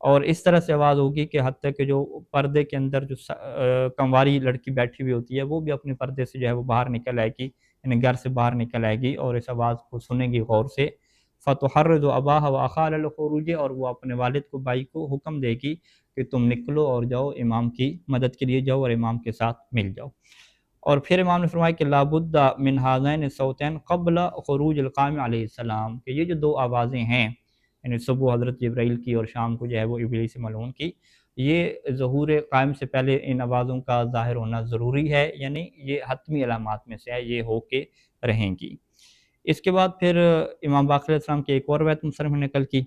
اور اس طرح سے آواز ہوگی کہ حتیٰ کہ جو پردے کے اندر جو کنواری لڑکی بیٹھی ہوئی ہوتی ہے وہ بھی اپنے پردے سے جو ہے وہ باہر نکل آئے گی، یعنی گھر سے باہر نکل آئے گی اور اس آواز کو سنے گی غور سے۔ فَتُحَرِّضُ أَبَاهَا وَأَخَاهَا عَلَى الْخُرُوجِ، اور وہ اپنے والد کو، بھائی کو حکم دے گی کہ تم نکلو اور جاؤ امام کی مدد کے لیے جاؤ اور امام کے ساتھ مل جاؤ۔ اور پھر امام نے فرمایا کہ لابد من هذین الصوتین قبل خروج القائم علیہ السلام، کہ یہ جو دو آوازیں ہیں، یعنی صبح حضرت جبرائیل کی اور شام کو جو ہے وہ ابلیس ملعون کی، یہ ظہور قائم سے پہلے ان آوازوں کا ظاہر ہونا ضروری ہے، یعنی یہ حتمی علامات میں سے ہے، یہ ہو کے رہیں گی۔ اس کے بعد پھر امام باقر علیہ السلام کی ایک اور روایت مصنف نے نقل کی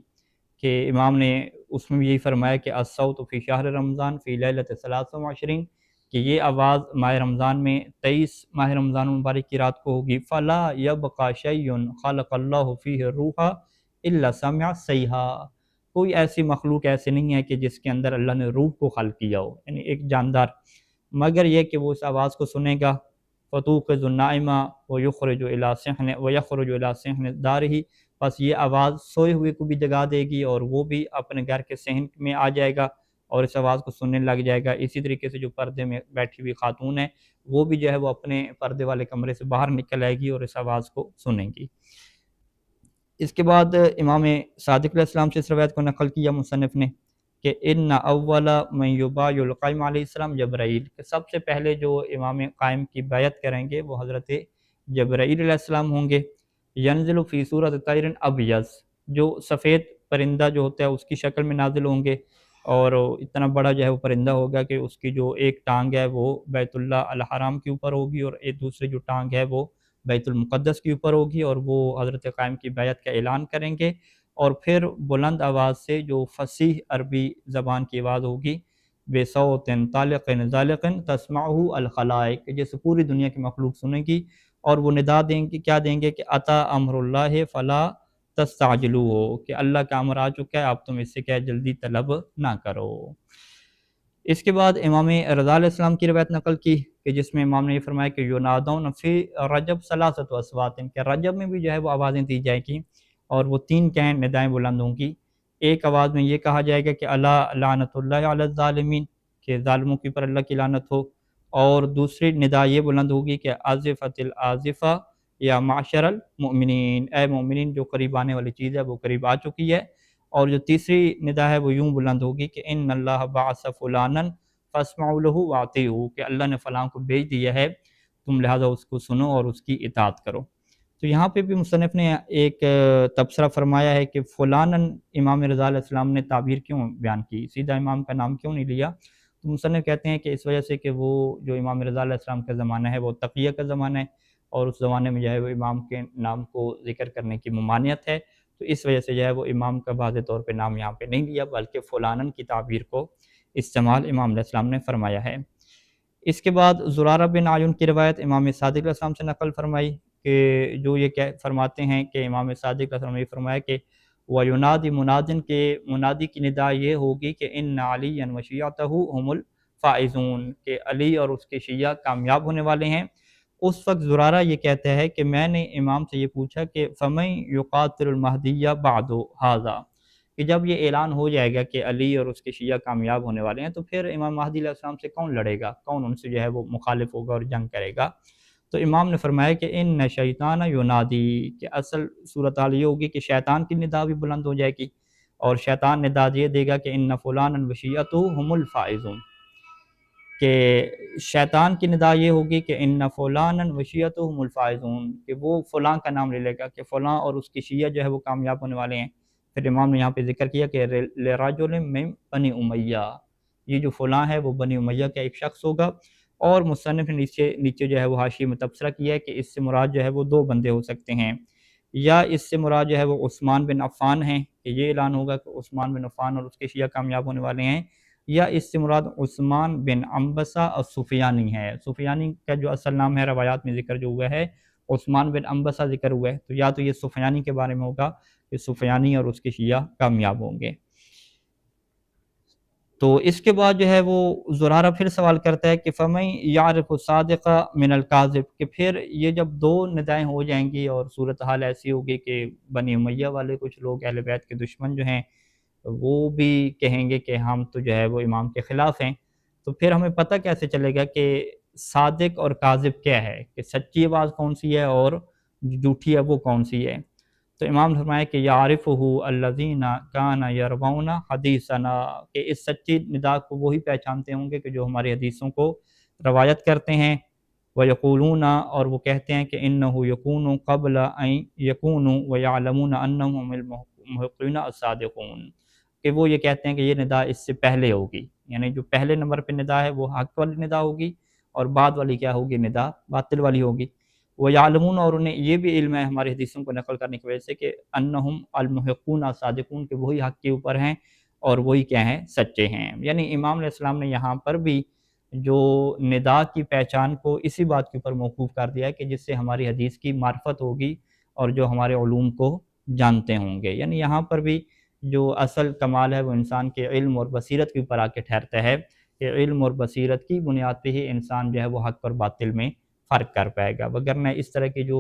کہ امام نے اس میں بھی یہی فرمایا کہ الصوت فی شہر رمضان فی لیلۃ 23 کہ یہ آواز ماہ رمضان میں 23 ماہ رمضان المبارک کی رات کو ہوگی، فلا یبقى شیء خلق اللہ فیہ الروح الا سمع صیحا، کوئی ایسی مخلوق ایسے نہیں ہے کہ جس کے اندر اللہ نے روح کو خلق کیا ہو، یعنی ایک جاندار، مگر یہ کہ وہ اس آواز کو سنے گا۔ فتوقظ النائم ویخرج الی صحن دارہ، بس یہ آواز سوئے ہوئے کو بھی جگا دے گی اور وہ بھی اپنے گھر کے صحن میں آ جائے گا اور اس آواز کو سننے لگ جائے گا۔ اسی طریقے سے جو پردے میں بیٹھی ہوئی خاتون ہے وہ بھی جو ہے وہ اپنے پردے والے کمرے سے باہر نکل آئے گی اور اس آواز کو سنیں گی۔ اس کے بعد امام صادق علیہ السلام سے اس روایت کو نقل کیا مصنف نے کہ ان اول من یبایع القائم علیہ السلام جبرائیل، کہ سب سے پہلے جو امام قائم کی بیعت کریں گے وہ حضرت جبرائیل علیہ السلام ہوں گے۔ ینزل فی صورت طیر ابیض، جو سفید پرندہ جو ہوتا ہے اس کی شکل میں نازل ہوں گے، اور اتنا بڑا جو ہے وہ پرندہ ہوگا کہ اس کی جو ایک ٹانگ ہے وہ بیت اللہ الحرام کے اوپر ہوگی اور ایک دوسری جو ٹانگ ہے وہ بیت المقدس کے اوپر ہوگی، اور وہ حضرت قائم کی بیعت کا اعلان کریں گے، اور پھر بلند آواز سے جو فصیح عربی زبان کی آواز ہوگی، بے صوت طالق ذالق تسمعہ الخلائق، جیسے پوری دنیا کی مخلوق سنے گی، اور وہ ندا دیں گے، کیا دیں گے کہ اتا امر اللہ فلا تستعجلوہ، کہ اللہ کا امر آ چکا ہے، آپ تم اس سے کیا جلدی طلب نہ کرو۔ اس کے بعد امام رضا علیہ السلام کی روایت نقل کی کہ جس میں امام نے یہ فرمایا کہ ینادون فی رجب ثلاثۃ اصوات، کہ رجب میں بھی جو ہے وہ آوازیں دی جائیں گی اور وہ تین کہیں ندائیں بلند ہوں گی۔ ایک آواز میں یہ کہا جائے گا کہ الا لعنت اللہ علی الظالمین، کہ ظالموں کے اوپر اللہ کی لعنت ہو، اور دوسری ندا یہ بلند ہوگی کہ آزفۃ الآزفہ یا معشر المؤمنین، اے مومنین جو قریب آنے والی چیز ہے وہ قریب آ چکی ہے، اور جو تیسری ندا ہے وہ یوں بلند ہوگی کہ ان اللہ بعث فلانا فاسمعوا له واطیعوا، کہ اللہ نے فلاں کو بھیج دیا ہے، تم لہذا اس کو سنو اور اس کی اطاعت کرو۔ تو یہاں پہ بھی مصنف نے ایک تبصرہ فرمایا ہے کہ فلانا امام رضا علیہ السلام نے تعبیر کیوں بیان کی، سیدھا امام کا نام کیوں نہیں لیا؟ تو مصنف کہتے ہیں کہ اس وجہ سے کہ وہ جو امام رضا علیہ السلام کا زمانہ ہے وہ تقیہ کا زمانہ ہے، اور اس زمانے میں جو ہے وہ امام کے نام کو ذکر کرنے کی ممانعت ہے، تو اس وجہ سے جو ہے وہ امام کا واضح طور پہ نام یہاں پہ نہیں لیا، بلکہ فلانن کی تعبیر کو استعمال امام علیہ السلام نے فرمایا ہے۔ اس کے بعد زرارہ بن عیون کی روایت امام صادق علیہ السلام سے نقل فرمائی کہ جو یہ فرماتے ہیں کہ امام صادق علیہ السلام نے یہ فرمایا کہ وَيُنَادِ مُنَادٍ، کے منادی کی ندا یہ ہوگی کہ ان علی وشیعتہ هم الفائزون، کہ علی اور اس کے شیعہ کامیاب ہونے والے ہیں۔ اس وقت زرارہ یہ کہتا ہے کہ میں نے امام سے یہ پوچھا کہ فَمَن يُقَاتِلُ الْمَهْدِيَّ بَعْدُ هَذَا، کہ جب یہ اعلان ہو جائے گا کہ علی اور اس کے شیعہ کامیاب ہونے والے ہیں تو پھر امام مہدی علیہ السلام سے کون لڑے گا، کون ان سے جو ہے وہ مخالف ہوگا اور جنگ کرے گا؟ تو امام نے فرمایا کہ ان شیطان ینادی، کہ اصل صورتحال یہ ہوگی کہ شیطان کی ندا بھی بلند ہو جائے گی، اور شیطان ندا یہ دے گا کہ ان فلانا وشیعتہ هم الفائزون، کہ شیطان کی ندا یہ ہوگی کہ ان فلانا وشیعتہ هم الفائزون، کہ وہ فلاں کا نام لے لے گا کہ فلاں اور اس کی شیعہ جو ہے وہ کامیاب ہونے والے ہیں۔ پھر امام نے یہاں پہ ذکر کیا کہ لرجل من بنی امیہ، یہ جو فلاں ہے وہ بنی امیہ کا ایک شخص ہوگا، اور مصنف نے نیچے جو ہے وہ حاشیے میں تبصرہ کیا ہے کہ اس سے مراد جو ہے وہ دو بندے ہو سکتے ہیں، یا اس سے مراد جو ہے وہ عثمان بن عفان ہیں کہ یہ اعلان ہوگا کہ عثمان بن عفان اور اس کے شیعہ کامیاب ہونے والے ہیں، یا اس سے مراد عثمان بن عنبسہ السفیانی ہے۔ سفیانی کا جو اصل نام ہے روایات میں ذکر جو ہوا ہے عثمان بن عنبسہ ذکر ہوا ہے، تو یا تو یہ سفیانی کے بارے میں ہوگا کہ سفیانی اور اس کے شیعہ کامیاب ہوں گے۔ تو اس کے بعد جو ہے وہ زرارہ پھر سوال کرتا ہے کہ فَمَن يَعْرِفُ الصَّادِقَ مِنَ الْكَاذِبِ، کہ پھر یہ جب دو ندائیں ہو جائیں گی اور صورتحال ایسی ہوگی کہ بنی امیہ والے کچھ لوگ اہل بیت کے دشمن جو ہیں وہ بھی کہیں گے کہ ہم تو جو ہے وہ امام کے خلاف ہیں، تو پھر ہمیں پتہ کیسے چلے گا کہ صادق اور کاذب کیا ہے، کہ سچی آواز کون سی ہے اور جھوٹی ہے وہ کون سی ہے؟ تو امام نے فرمایا کہ یعرفہ الذین کان یروون حدیثنا، کہ اس سچی ندا کو وہی پہچانتے ہوں گے کہ جو ہماری حدیثوں کو روایت کرتے ہیں، ویقولون، اور وہ کہتے ہیں کہ انہ یکون قبل ان یکون ویعلمون انہم هم المحقین الصادقون، کہ وہ یہ کہتے ہیں کہ یہ ندا اس سے پہلے ہوگی، یعنی جو پہلے نمبر پہ ندا ہے وہ حق والی ندا ہوگی، اور بعد والی کیا ہوگی؟ ندا باطل والی ہوگی۔ وَيَعْلَمُونَ، اور انہیں یہ بھی علم ہے ہماری حدیثوں کو نقل کرنے کی وجہ سے کہ انہم المحقون الصادقون، کہ وہی حق کے اوپر ہیں اور وہی کیا ہیں؟ سچے ہیں۔ یعنی امام علیہ السلام نے یہاں پر بھی جو ندا کی پہچان کو اسی بات کے اوپر موقوف کر دیا ہے کہ جس سے ہماری حدیث کی معرفت ہوگی اور جو ہمارے علوم کو جانتے ہوں گے۔ یعنی یہاں پر بھی جو اصل کمال ہے وہ انسان کے علم اور بصیرت کے اوپر آ کے ٹھہرتا ہے، کہ علم اور بصیرت کی بنیاد پہ ہی انسان جو ہے وہ حق اور باطل میں فرق کر پائے گا، وگرنہ اس طرح کی جو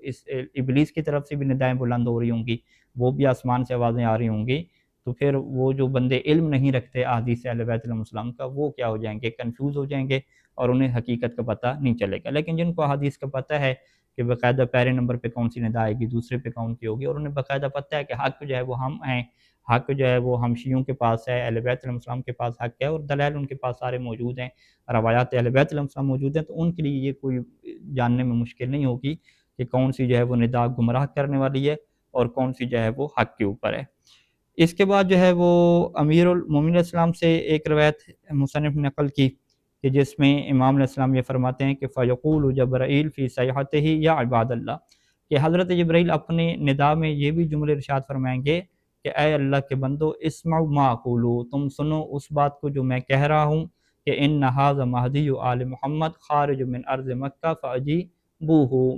اس ابلیس کی طرف سے بھی ندائیں بلند ہو رہی ہوں گی، وہ بھی آسمان سے آوازیں آ رہی ہوں گی، تو پھر وہ جو بندے علم نہیں رکھتے احادیث اہل بیت علیہ السلام کا، وہ کیا ہو جائیں گے؟ کنفیوز ہو جائیں گے اور انہیں حقیقت کا پتہ نہیں چلے گا۔ لیکن جن کو احادیث کا پتہ ہے کہ باقاعدہ پہلے نمبر پہ کون سی ندا آئے گی، دوسرے پہ کون سی ہوگی، اور انہیں باقاعدہ پتہ ہے کہ حق جو ہے وہ ہم ہیں، حق جو ہے وہ ہم شیعوں کے پاس ہے، اہل بیت علیہ السلام کے پاس حق ہے، اور دلائل ان کے پاس سارے موجود ہیں، روایات اہل بیت علیہ السلام موجود ہیں، تو ان کے لیے یہ کوئی جاننے میں مشکل نہیں ہوگی کہ کون سی جو ہے وہ ندا گمراہ کرنے والی ہے اور کون سی جو ہے وہ حق کے اوپر ہے۔ اس کے بعد جو ہے وہ امیر المومنین علیہ السلام سے ایک روایت مصنف نے نقل کی کہ جس میں امام علیہ السلام یہ فرماتے ہیں کہ فَيَقُولُ جَبْرَائِیلُ فِي صَیحَتِهِ یا عباد اللہ، کہ حضرت جبرائیل اپنے ندا میں یہ بھی جملے ارشاد فرمائیں گے کہ اے اللہ کے بندو، اسمعوا ما اقول، تم سنو اس بات کو جو میں کہہ رہا ہوں، کہ ان ھذا مہدی آل محمد خارج من ارض مکہ فاجیبوہ،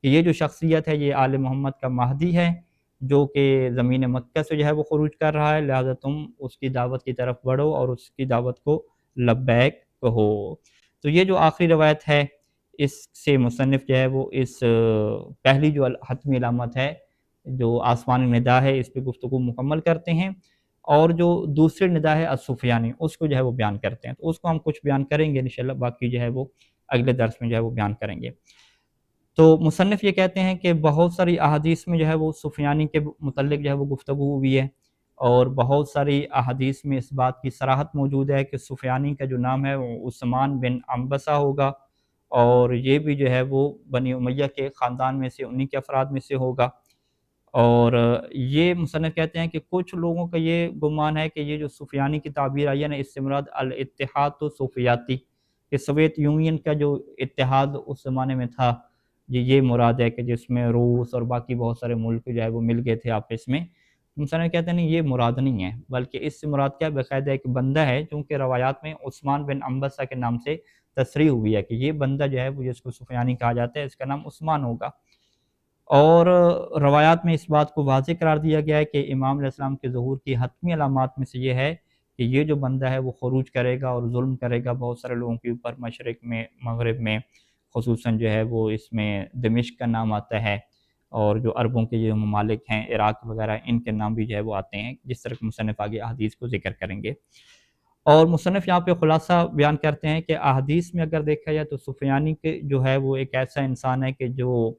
کہ یہ جو شخصیت ہے یہ آل محمد کا مہدی ہے جو کہ زمین مکہ سے جو ہے وہ خروج کر رہا ہے، لہذا تم اس کی دعوت کی طرف بڑھو اور اس کی دعوت کو لبیک کہو۔ تو یہ جو آخری روایت ہے، اس سے مصنف جو ہے وہ اس پہلی جو حتمی علامت ہے جو آسمانی ندا ہے اس پہ گفتگو مکمل کرتے ہیں، اور جو دوسری ندا ہے السفیانی، اس کو جو ہے وہ بیان کرتے ہیں، تو اس کو ہم کچھ بیان کریں گے انشاءاللہ، باقی جو ہے وہ اگلے درس میں جو ہے وہ بیان کریں گے۔ تو مصنف یہ کہتے ہیں کہ بہت ساری احادیث میں جو ہے وہ سفیانی کے متعلق جو ہے وہ گفتگو ہوئی ہے، اور بہت ساری احادیث میں اس بات کی صراحت موجود ہے کہ سفیانی کا جو نام ہے وہ عثمان بن عنبسہ ہوگا، اور یہ بھی جو ہے وہ بنی امیہ کے خاندان میں سے انہی کے افراد میں سے ہوگا۔ اور یہ مصنف کہتے ہیں کہ کچھ لوگوں کا یہ گمان ہے کہ یہ جو سفیانی کی تعبیر آئی ہے نا، اس سے مراد الاتحاد السوفیاتی، کہ سوویت یونین کا جو اتحاد اس زمانے میں تھا، یہ مراد ہے کہ جس میں روس اور باقی بہت سارے ملک جو ہے وہ مل گئے تھے آپس میں۔ مصنف کہتے ہیں نہیں، یہ مراد نہیں ہے، بلکہ اس سے مراد کیا؟ باقاعدہ ایک بندہ ہے، چونکہ روایات میں عثمان بن عنبسہ کے نام سے تصریح ہوئی ہے کہ یہ بندہ جو ہے وہ جس کو سفیانی کہا جاتا ہے اس کا نام عثمان ہوگا، اور روایات میں اس بات کو واضح قرار دیا گیا ہے کہ امام علیہ السلام کے ظہور کی حتمی علامات میں سے یہ ہے کہ یہ جو بندہ ہے وہ خروج کرے گا اور ظلم کرے گا بہت سارے لوگوں کے اوپر، مشرق میں، مغرب میں، خصوصاً جو ہے وہ اس میں دمشق کا نام آتا ہے، اور جو عربوں کے یہ ممالک ہیں، عراق وغیرہ، ان کے نام بھی جو ہے وہ آتے ہیں، جس طرح مصنف آگے احادیث کو ذکر کریں گے۔ اور مصنف یہاں پہ خلاصہ بیان کرتے ہیں کہ احادیث میں اگر دیکھا جائے تو سفیانی کے جو ہے وہ ایک ایسا انسان ہے کہ جو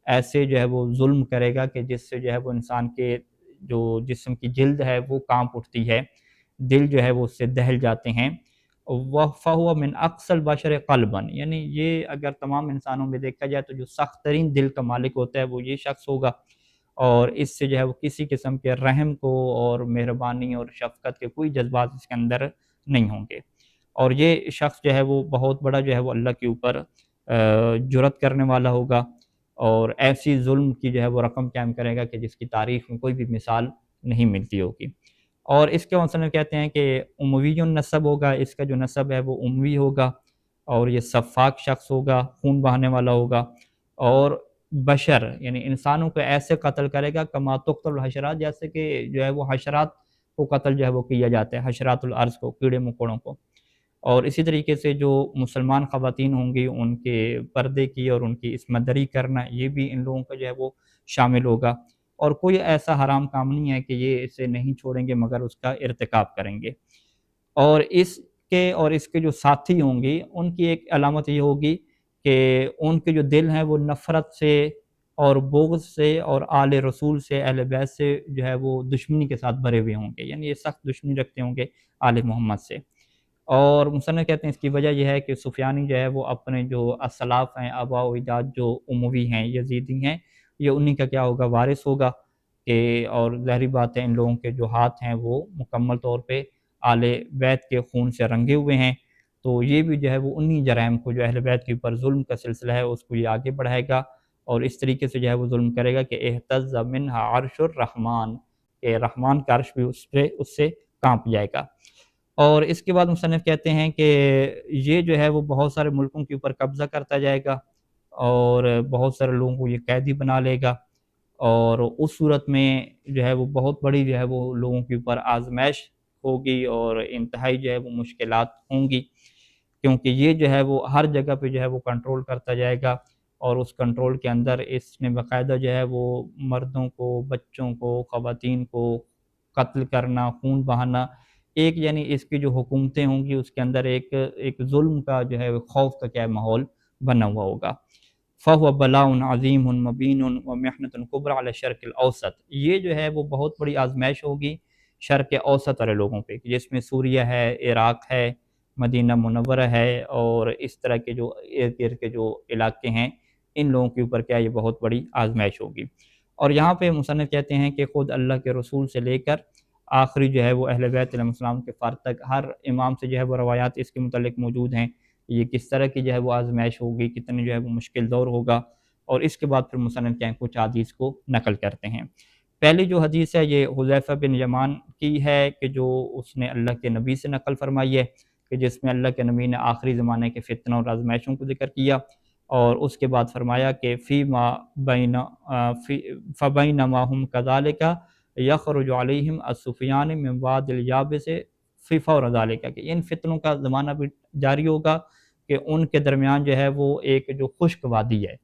ایسے جو ہے وہ ظلم کرے گا کہ جس سے جو ہے وہ انسان کے جو جسم کی جلد ہے وہ کانپ اٹھتی ہے، دل جو ہے وہ اس سے دہل جاتے ہیں۔ فَهُوَ مِنْ أَقْصَى الْبَشَرِ قَلْبًا، یعنی یہ اگر تمام انسانوں میں دیکھا جائے تو جو سخت ترین دل کا مالک ہوتا ہے وہ یہ شخص ہوگا، اور اس سے جو ہے وہ کسی قسم کے رحم کو اور مہربانی اور شفقت کے کوئی جذبات اس کے اندر نہیں ہوں گے، اور یہ شخص جو ہے وہ بہت بڑا جو ہے وہ اللہ کے اوپر جرأت کرنے والا ہوگا، اور ایسی ظلم کی جو ہے وہ رقم قائم کرے گا کہ جس کی تاریخ میں کوئی بھی مثال نہیں ملتی ہوگی۔ اور اس کے مصنف کہتے ہیں کہ اموی نسب ہوگا، اس کا جو نسب ہے وہ اموی ہوگا، اور یہ سفاک شخص ہوگا، خون بہانے والا ہوگا، اور بشر یعنی انسانوں کو ایسے قتل کرے گا کما تقتل الحشرات، جیسے کہ جو ہے وہ حشرات کو قتل جو ہے وہ کیا جاتا ہے، حشرات الارض کو، کیڑے مکوڑوں کو۔ اور اسی طریقے سے جو مسلمان خواتین ہوں گی ان کے پردے کی اور ان کی عصمت دری کرنا، یہ بھی ان لوگوں کا جو ہے وہ شامل ہوگا۔ اور کوئی ایسا حرام کام نہیں ہے کہ یہ اسے نہیں چھوڑیں گے مگر اس کا ارتکاب کریں گے۔ اور اس کے جو ساتھی ہوں گے ان کی ایک علامت یہ ہوگی کہ ان کے جو دل ہیں وہ نفرت سے اور بغض سے اور آل رسول سے، اہل بیت سے جو ہے وہ دشمنی کے ساتھ بھرے ہوئے ہوں گے، یعنی یہ سخت دشمنی رکھتے ہوں گے آل محمد سے۔ اور مصنف کہتے ہیں اس کی وجہ یہ ہے کہ سفیانی جو ہے وہ اپنے جو اسلاف ہیں، آباء و اجداد جو اموی ہیں، یزیدی ہیں، یہ انہی کا کیا ہوگا، وارث ہوگا کہ اور ظاہری بات ہے ان لوگوں کے جو ہاتھ ہیں وہ مکمل طور پہ آل بیت کے خون سے رنگے ہوئے ہیں، تو یہ بھی جو ہے وہ انہی جرائم کو جو اہل بیت کے اوپر ظلم کا سلسلہ ہے اس کو یہ آگے بڑھائے گا، اور اس طریقے سے جو ہے وہ ظلم کرے گا کہ اہتز منہا عرش الرحمن، کہ رحمان کا عرش بھی اس سے کانپ جائے گا۔ اور اس کے بعد مصنف کہتے ہیں کہ یہ جو ہے وہ بہت سارے ملکوں کے اوپر قبضہ کرتا جائے گا اور بہت سارے لوگوں کو یہ قیدی بنا لے گا، اور اس صورت میں جو ہے وہ بہت بڑی جو ہے وہ لوگوں کے اوپر آزمائش ہوگی اور انتہائی جو ہے وہ مشکلات ہوں گی، کیونکہ یہ جو ہے وہ ہر جگہ پہ جو ہے وہ کنٹرول کرتا جائے گا، اور اس کنٹرول کے اندر اس نے باقاعدہ جو ہے وہ مردوں کو، بچوں کو، خواتین کو قتل کرنا، خون بہانا، ایک یعنی اس کی جو حکومتیں ہوں گی اس کے اندر ایک ظلم کا جو ہے خوف کا کیا ماحول بنا ہوا ہوگا۔ فَهُوَ بَلَاءٌ عَظِيمٌ مُبِينٌ وَمِحْنَةٌ كُبْرىٰ عَلَى الشَّرْقِ الْأَوْسَطِ، یہ جو ہے وہ بہت بڑی آزمائش ہوگی شرق اوسط والے لوگوں پہ، جس میں سوریہ ہے، عراق ہے، مدینہ منورہ ہے، اور اس طرح کے جو ارد گرد کے جو علاقے ہیں ان لوگوں کے اوپر کیا یہ بہت بڑی آزمائش ہوگی۔ اور یہاں پہ مصنف کہتے ہیں کہ خود اللہ کے رسول سے لے کر آخری جو ہے وہ اہل بیت علیہ السلام کے فرد تک ہر امام سے جو ہے وہ روایات اس کے متعلق موجود ہیں، یہ کس طرح کی جو ہے وہ آزمائش ہوگی، کتنی جو ہے وہ مشکل دور ہوگا، اور اس کے بعد پھر مصنف کیا ہیں کچھ حدیث کو نقل کرتے ہیں۔ پہلی جو حدیث ہے یہ حذیفہ بن یمان کی ہے کہ جو اس نے اللہ کے نبی سے نقل فرمائی ہے، کہ جس میں اللہ کے نبی نے آخری زمانے کے فتنوں اور آزمائشوں کو ذکر کیا، اور اس کے بعد فرمایا کہ فَبَيْنَمَا هُمْ كَذَلِكَ يَخْرُجُ عَلَيْهِمْ السُّفْيَانِ مِنْ وَادِ الْيَابِسِ فِي فَوْرِ ذَلِكَ، کہ ان فتنوں کا زمانہ بھی جاری ہوگا کہ ان کے درمیان جو ہے وہ ایک جو خشک وادی ہے،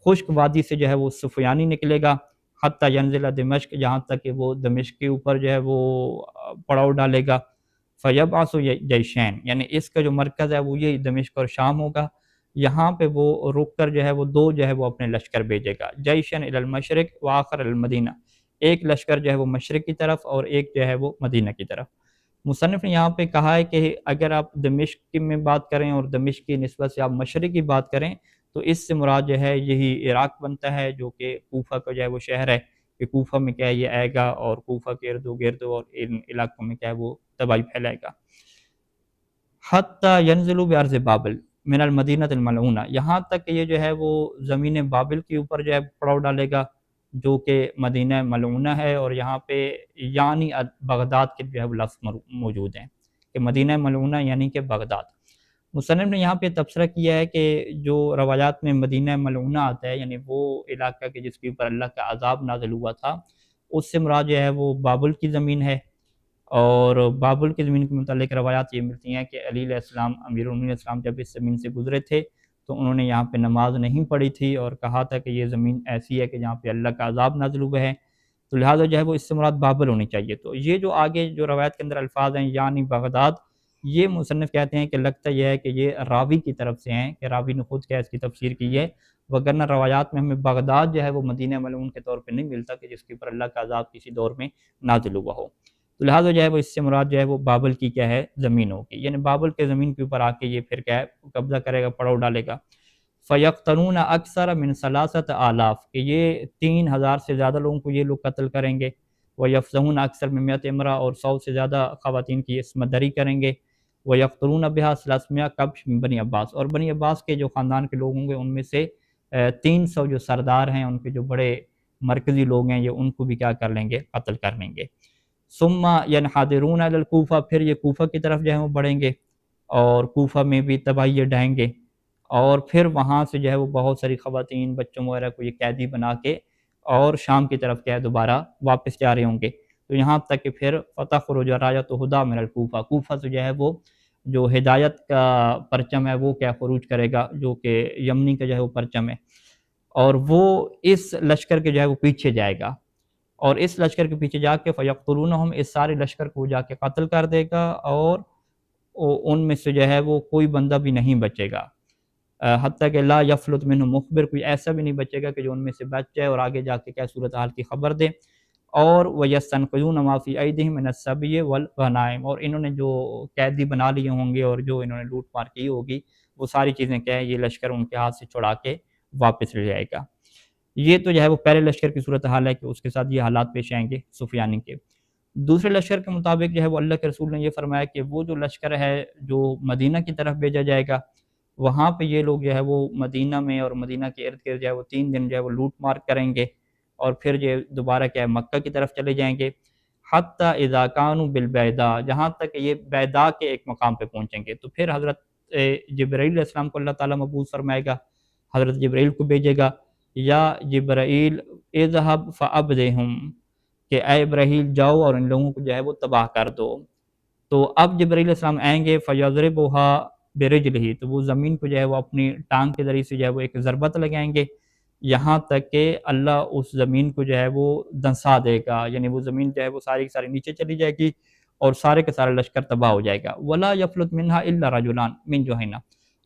خشک وادی سے جو ہے وہ سفیانی نکلے گا، حتیٰ ینزل دمشق، جہاں تک کہ وہ دمشق کے اوپر جو ہے وہ پڑاؤ ڈالے گا، فیبعث جیشین، یعنی اس کا جو مرکز ہے وہ یہی دمشق اور شام ہوگا، یہاں پہ وہ رک کر جو ہے وہ دو جو ہے وہ اپنے لشکر بھیجے گا، جیشن الی المشرق وآخر الی المدینہ، ایک لشکر جو ہے وہ مشرق کی طرف اور ایک جو ہے وہ مدینہ کی طرف۔ مصنف نے یہاں پہ کہا ہے کہ اگر آپ دمشق میں بات کریں اور دمشق کی نسبت سے آپ مشرق کی بات کریں تو اس سے مراد جو ہے یہی عراق بنتا ہے، جو کہ کوفہ کا جو ہے وہ شہر ہے، کہ کوفہ میں کیا ہے یہ آئے گا اور کوفہ کے ارد و گرد اور ان علاقوں میں کیا ہے وہ تباہی پھیلائے گا۔ حتیٰ ینزلوا بارض بابل من المدینہ الملعونہ، یہاں تک کہ یہ جو ہے وہ زمین بابل کے اوپر جو ہے پڑاؤ ڈالے گا، جو کہ مدینہ ملعونہ ہے، اور یہاں پہ یعنی بغداد کے جو ہے وہ لفظ موجود ہیں کہ مدینہ ملعونہ یعنی کہ بغداد۔ مصنف نے یہاں پہ تبصرہ کیا ہے کہ جو روایات میں مدینہ ملعونہ آتا ہے یعنی وہ علاقہ کہ جس کے اوپر اللہ کا عذاب نازل ہوا تھا، اس سے مراد جو ہے وہ بابل کی زمین ہے، اور بابل کی زمین کے متعلق روایات یہ ملتی ہیں کہ علی علیہ السلام، امیر المومنین علیہ السلام جب اس زمین سے گزرے تھے تو انہوں نے یہاں پہ نماز نہیں پڑھی تھی اور کہا تھا کہ یہ زمین ایسی ہے کہ جہاں پہ اللہ کا عذاب نازل ہوا ہے، تو لہٰذا جو ہے وہ اس سے مراد بابل ہونی چاہیے۔ تو یہ جو آگے جو روایت کے اندر الفاظ ہیں یعنی بغداد، یہ مصنف کہتے ہیں کہ لگتا یہ ہے کہ یہ راوی کی طرف سے ہیں، کہ راوی نے خود کیا اس کی تفسیر کی ہے، وگرنہ روایات میں ہمیں بغداد جو ہے وہ مدینہ ملعون کے طور پہ نہیں ملتا کہ جس کے اوپر اللہ کا عذاب کسی دور میں نازل ہوا ہو، تو لہٰذا جو ہے وہ اس سے مراد جو ہے وہ بابل کی کیا ہے زمین ہوگی، یعنی بابل کے زمین کے اوپر آ کے یہ پھر کیا ہے قبضہ کرے گا، پڑاؤ ڈالے گا۔ فَيَقْتَلُونَ أَكْثَرَ مِنْ 3,000 کہ یہ 3,000 سے زیادہ لوگوں کو یہ لوگ قتل کریں گے، وَيَفْزَحُونَ أَكْثَرَ مِنْ 100 امرأة اور 100 سے زیادہ خواتین کی عصمت دری کریں گے، وَيَقْتُلُونَ بِهَا 300 كَبْشٍ مِنْ بنی عباس، اور بنی عباس کے جو خاندان کے لوگ ہوں گے ان میں سے 300 جو سردار ہیں، ان کے جو بڑے مرکزی لوگ ہیں، یہ ان کو بھی کیا کر لیں گے، قتل کر لیں گے۔ ثم ينحدرون الى الكوفہ، پھر یہ کوفہ کی طرف جو ہے وہ بڑھیں گے اور کوفہ میں بھی تباہی ڈھائیں گے، اور پھر وہاں سے جو ہے وہ بہت ساری خواتین، بچوں وغیرہ کو یہ قیدی بنا کے اور شام کی طرف کیا ہے دوبارہ واپس جا رہے ہوں گے، تو یہاں تک کہ پھر فتخرج راية هدى من الكوفہ، کوفہ سے جو ہے وہ جو ہدایت کا پرچم ہے وہ کیا خروج کرے گا، جو کہ یمنی کا جو ہے وہ پرچم ہے، اور وہ اس لشکر کے جو ہے وہ پیچھے جائے گا، اور اس لشکر کے پیچھے جا کے فیقتلونہم، اس سارے لشکر کو جا کے قتل کر دے گا، اور ان میں سے جو ہے وہ کوئی بندہ بھی نہیں بچے گا، حتیٰ کہ لا یفلت منہ مخبر، کوئی ایسا بھی نہیں بچے گا کہ جو ان میں سے بچ جائے اور آگے جا کے کیا صورتحال کی خبر دے۔ اور وَيَسْتَنْقِذُونَ مَا فِي أَيْدِيهِمْ مِنَ السَّبْيِ وَالْغَنَائِمِ، اور انہوں نے جو قیدی بنا لیے ہوں گے اور جو انہوں نے لوٹ مار کی ہوگی، وہ ساری چیزیں کیا ہے، یہ لشکر ان کے ہاتھ سے چھڑا کے واپس لے جائے گا۔ یہ تو جو ہے وہ پہلے لشکر کی صورتحال ہے کہ اس کے ساتھ یہ حالات پیش آئیں گے سفیانی کے۔ دوسرے لشکر کے مطابق جو ہے وہ اللہ کے رسول نے یہ فرمایا کہ وہ جو لشکر ہے جو مدینہ کی طرف بھیجا جائے گا، وہاں پہ یہ لوگ جو ہے وہ مدینہ میں اور مدینہ کے ارد گرد جو ہے وہ 3 دن جو ہے وہ لوٹ مار کریں گے، اور پھر جو دوبارہ کیا ہے مکہ کی طرف چلے جائیں گے، حتیٰ اذا کانوا بالبیضاء، جہاں تک یہ بیضاء کے ایک مقام پہ پہنچیں گے۔ تو پھر حضرت جبرائیل علیہ السلام کو اللہ تعالیٰ مبعوث فرمائے گا، حضرت جبرائیل کو بھیجے گا، یا جبرائیل اذهب فابدہم، کہ اے ابراہیل جاؤ اور ان لوگوں کو جو ہے وہ تباہ کر دو۔ تو اب جبرائیل علیہ السلام آئیں گے، فَيَضْرِبُهَا بِرِجْلِهِ، تو وہ زمین کو جو ہے وہ اپنی ٹانگ کے ذریعے سے جو ہے وہ ایک ضربت لگائیں گے، یہاں تک کہ اللہ اس زمین کو جو ہے وہ دنسا دے گا، یعنی وہ زمین جو ہے وہ ساری کی ساری نیچے چلی جائے گی اور سارے کے سارے لشکر تباہ ہو جائے گا۔ وَلَا يَفْلُتْ مِنْهَا إِلَّا رَجُلَانْ مِنْ جُهَيْنَةَ،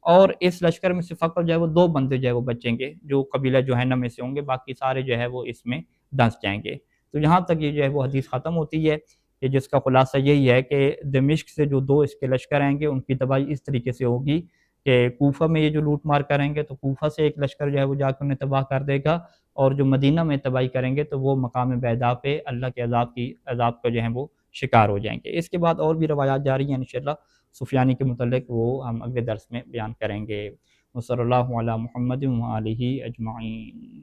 اور اس لشکر میں سے فقط جو ہے وہ 2 بندے جو ہے وہ بچیں گے جو قبیلہ جوہینہ میں سے ہوں گے، باقی سارے جو ہے وہ اس میں دنس جائیں گے۔ تو یہاں تک یہ جو ہے وہ حدیث ختم ہوتی ہے، کہ جس کا خلاصہ یہی ہے کہ دمشق سے جو 2 اس کے لشکر آئیں گے ان کی تباہی اس طریقے سے ہوگی کہ کوفہ میں یہ جو لوٹ مار کریں گے تو کوفہ سے ایک لشکر جو ہے وہ جا کے انہیں تباہ کر دے گا، اور جو مدینہ میں تباہی کریں گے تو وہ مقام بیضاء پہ اللہ کے عذاب کا جو ہے وہ شکار ہو جائیں گے۔ اس کے بعد اور بھی روایات جاری ہیں انشاءاللہ سفیانی کے متعلق، وہ ہم اگلے درس میں بیان کریں گے۔ وصلی اللہ علی محمد وآلہ اجمعین۔